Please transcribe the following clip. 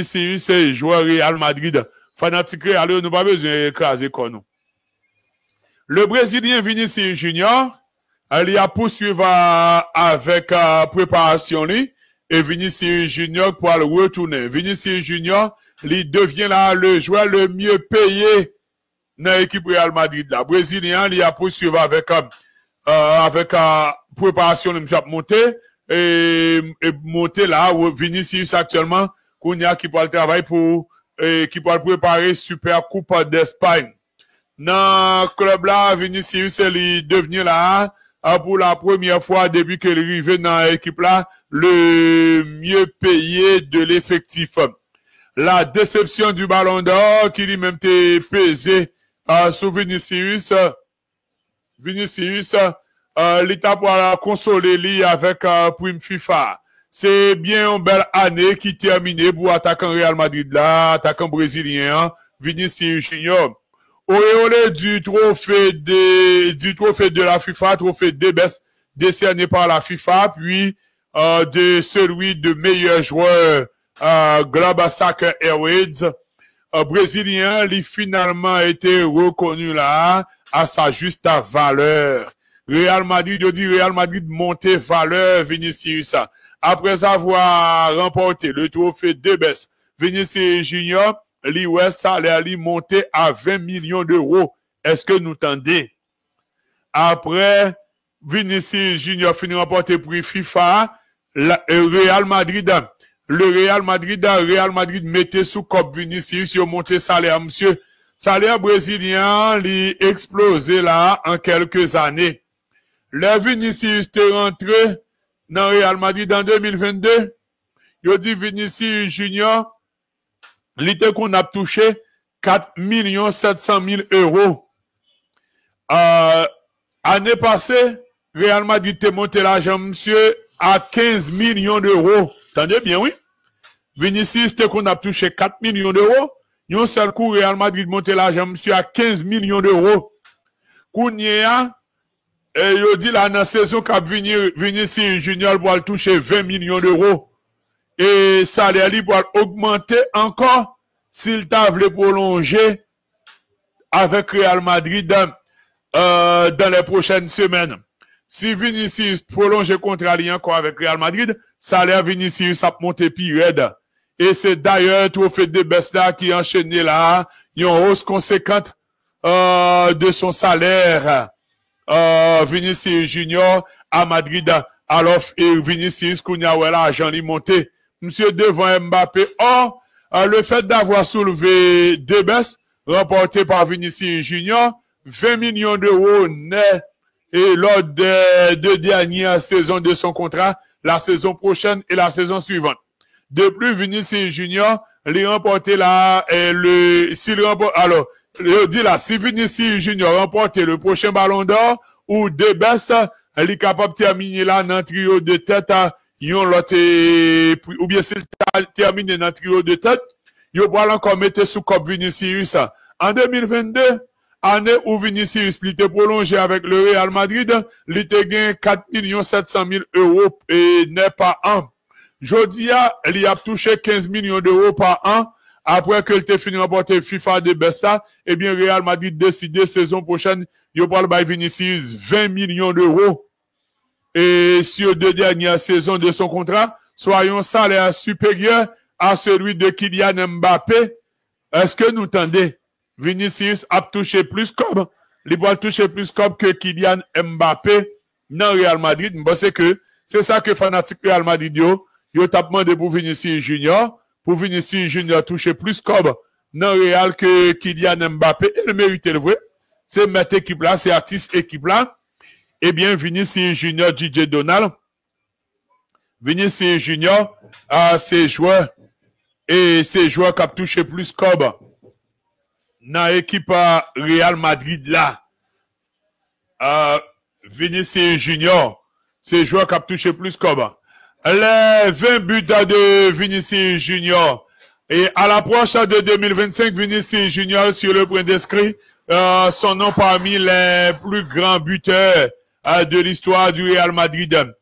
c'est joueur Real Madrid. Fanatique Real, nous pas besoin d'écraser comme nous. Le Brésilien Vinicius Junior, il a poursuivi avec préparation et Vinicius Junior pour le retourner. Vinicius Junior, il devient là le joueur le mieux payé dans l'équipe Real Madrid. Le Brésilien, il a poursuivi avec préparation, il a monté et monté là, Vinicius actuellement, qu'on y a qui peut travailler pour qui peut préparer Super Coupe d'Espagne. Dans le club là, Vinicius est devenu là pour la première fois depuis qu'il est arrivé dans l'équipe là, le mieux payé de l'effectif. La déception du Ballon d'Or qui lui-même était pesé sur Vinicius. Vinicius, l'état pour la consoler lui avec prime FIFA. C'est bien une belle année qui terminée pour attaquant Real Madrid là, attaquant brésilien, Vinicius Junior. Auréolé du trophée de la FIFA, trophée de best décerné par la FIFA, puis de celui de meilleur joueur Global Soccer Awards. Brésilien, il finalement été reconnu là à sa juste valeur. Real Madrid, je dis Real Madrid monté valeur Vinicius. Après avoir remporté le trophée de best, Vinicius Junior, le salaire monté à 20 millions d'euros. Est-ce que nous tendez? Après, Vinicius Junior finit remporter prix FIFA, le Real Madrid mettait sous cop Vinicius, il a monté salaire, monsieur. Salaire brésilien, il explosé là en quelques années. Le Vinicius est rentré dans Real Madrid en 2022. Il dit Vinicius Junior, l'idée qu'on a touché 4 700 000 euros. Année passée, Real Madrid a monté l'argent, monsieur, à 15 millions d'euros. Attendez bien, oui? Vinicius, qu'on a touché 4 millions d'euros. Yon seul coup, Real Madrid monté l'argent, monsieur, à 15 millions d'euros. Kounia, yo dit là, dans la saison qu'a Vinicius Junior pour toucher 20 millions d'euros. Et salaire li pour augmenter encore s'il t'a voulu prolonger avec Real Madrid dans les prochaines semaines. Si Vinicius prolonge le contrat encore avec Real Madrid, salaire Vinicius a monté pire raide. Et c'est d'ailleurs trophée de best là qui enchaîné là, une hausse conséquente de son salaire. Vinicius Junior à Madrid, alors Vinicius Kounia l'argent li monté. Monsieur devant Mbappé. Or, le fait d'avoir soulevé deux baisses remporté par Vinicius Junior, 20 millions d'euros net et lors des deux dernières saisons de son contrat, la saison prochaine et la saison suivante. De plus, Vinicius Junior, il remporté là, alors, je dis là, si Vinicius Junior remporte le prochain Ballon d'Or ou deux baisses, il est capable de terminer là dans un trio de tête, ou bien s'il termine dans un trio de tête, il va encore mettre sous cop Vinicius. En 2022, année où Vinicius était prolongé avec le Real Madrid, il était gagné 4 700 000 euros et n'est pas an. Jodia, il a touché 15 millions d'euros par an. Après que il fini remporter FIFA de Bessa, eh bien, Real Madrid décidé saison prochaine, il va le Vinicius 20 millions d'euros. Et sur deux dernières saisons de son contrat, soyons salaire supérieur à celui de Kylian Mbappé. Est-ce que nous tendez? Vinicius a touché plus comme, il va toucher plus comme que Kylian Mbappé dans Real Madrid. Je que c'est ça que fanatique Real Madrid yo t'a demandé pour Vinicius Junior. Pour Vinicius Junior toucher plus comme dans Real que Kylian Mbappé. Et le mérite le vrai. C'est mettre équipe là, c'est artiste équipe là. Eh bien, Vinicius Junior, DJ Donald. Vinicius Junior, c'est joueur. Et c'est joueur qui a touché plus comme dans l'équipe Real Madrid là. Vinicius Junior, c'est joueur qui a touché plus comme. Les 20 buts de Vinicius Junior. Et à l'approche de 2025, Vinicius Junior sur le point d'inscrit son nom parmi les plus grands buteurs de l'histoire du Real Madrid.